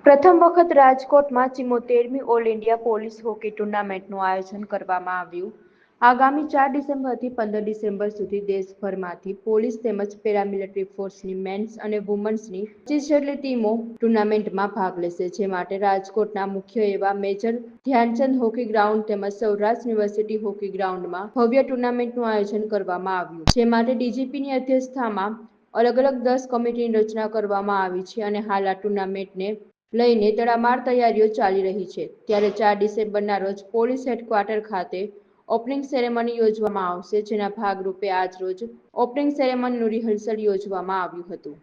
પ્રથમ વખત રાજકોટમાં 74મી ઓલ ઇન્ડિયા પોલીસ હોકી ટુર્નામેન્ટનું આયોજન કરવામાં આવ્યું. આગામી 4 ડિસેમ્બરથી 15 ડિસેમ્બર સુધી દેશભરમાંથી પોલીસ તેમજ પેરામિલિટરી ફોર્સની મેન્સ અને વુમન્સની 25 જેટલી ટીમો ટુર્નામેન્ટમાં ભાગ લેશે. જે માટે રાજકોટના મુખ્ય એવા મેજર ધ્યાનચંદ હોકી ગ્રાઉન્ડ તેમજ સૌરાષ્ટ્ર યુનિવર્સિટી હોકી ગ્રાઉન્ડમાં ભવ્ય ટુર્નામેન્ટનું આયોજન કરવામાં આવ્યું. જે માટે ડીજીપીની અધ્યક્ષતામાં અલગ અલગ 10 કમિટીની રચના કરવામાં આવી છે અને હાલ આ ટુર્નામેન્ટને લઈને તડામાર તૈયારીઓ ચાલી રહી છે. ત્યારે 4 ડિસેમ્બરના રોજ પોલીસ હેડક્વાર્ટર ખાતે ઓપનિંગ સેરેમની યોજવામાં આવશે. જેના ભાગરૂપે આજ રોજ ઓપનિંગ સેરેમનીનું રિહર્સલ યોજવામાં આવ્યું હતું.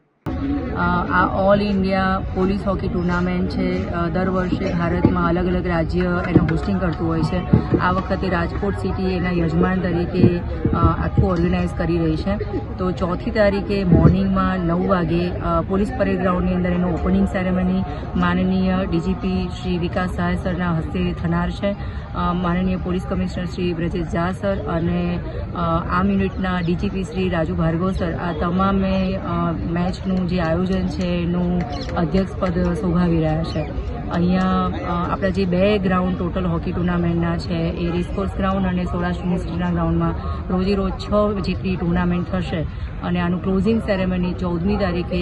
આ all India police hockey tournament છે. દર વર્ષે ભારતમાં અલગ અલગ રાજ્ય એનું હોસ્ટિંગ કરતું હોય છે. આ વખતે રાજકોટ સિટી એના યજમાન તરીકે આખું ઓર્ગેનાઇઝ કરી રહી છે. તો 4મી તારીખે મોર્નિંગમાં 9 વાગે પોલીસ પરેડ ગ્રાઉન્ડની અંદર એનું ઓપનિંગ સેરેમની માનનીય ડીજીપી શ્રી વિકાસ સહાય સરના હસ્તે થનાર છે. માનનીય police commissioner Shri Brajesh Jha sir અને આર્મ યુનિટના ડીજીપી શ્રી રાજુ ભાર્ગવ સર આ તમામે મેચનું જે આયોજન છે એનું અધ્યક્ષપદ શોભાવી રહ્યા છે. અહીંયા આપણા જે 2 ગ્રાઉન્ડ ટોટલ હોકી ટુર્નામેન્ટના છે એ રેસકોર્સ ગ્રાઉન્ડ અને સૌરાષ્ટ્ર યુનિવર્સિટીના ગ્રાઉન્ડમાં રોજે રોજ 6 જેટલી ટુર્નામેન્ટ થશે અને આનું ક્લોઝિંગ સેરેમની 14મી તારીખે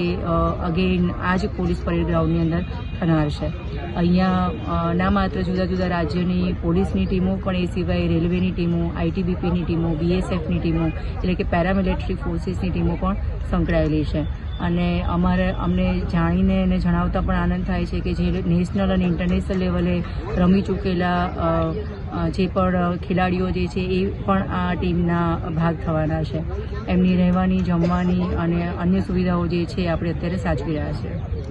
અગેન આ જ પોલીસ પરેડ ગ્રાઉન્ડની અંદર થનાર છે. અહીંયા ના માત્ર જુદા જુદા રાજ્યની પોલીસની ટીમો પણ એ સિવાય રેલવેની ટીમો, આઈટીબીપીની ટીમો, બીએસએફની ટીમો એટલે કે પેરામિલિટરી ફોર્સીસની ટીમો પણ સંકળાયેલી છે. અને અમને જાણીને અને જણાવતા પણ આનંદ થાય છે કે જે નેશનલ અને ઇન્ટરનેશનલ લેવલે રમી ચૂકેલા જે પણ ખેલાડીઓ જે છે એ પણ આ ટીમના ભાગ થવાના છે. એમની રહેવાની, જમવાની અને અન્ય સુવિધાઓ જે છે આપણે અત્યારે સાચવી રહ્યા છીએ.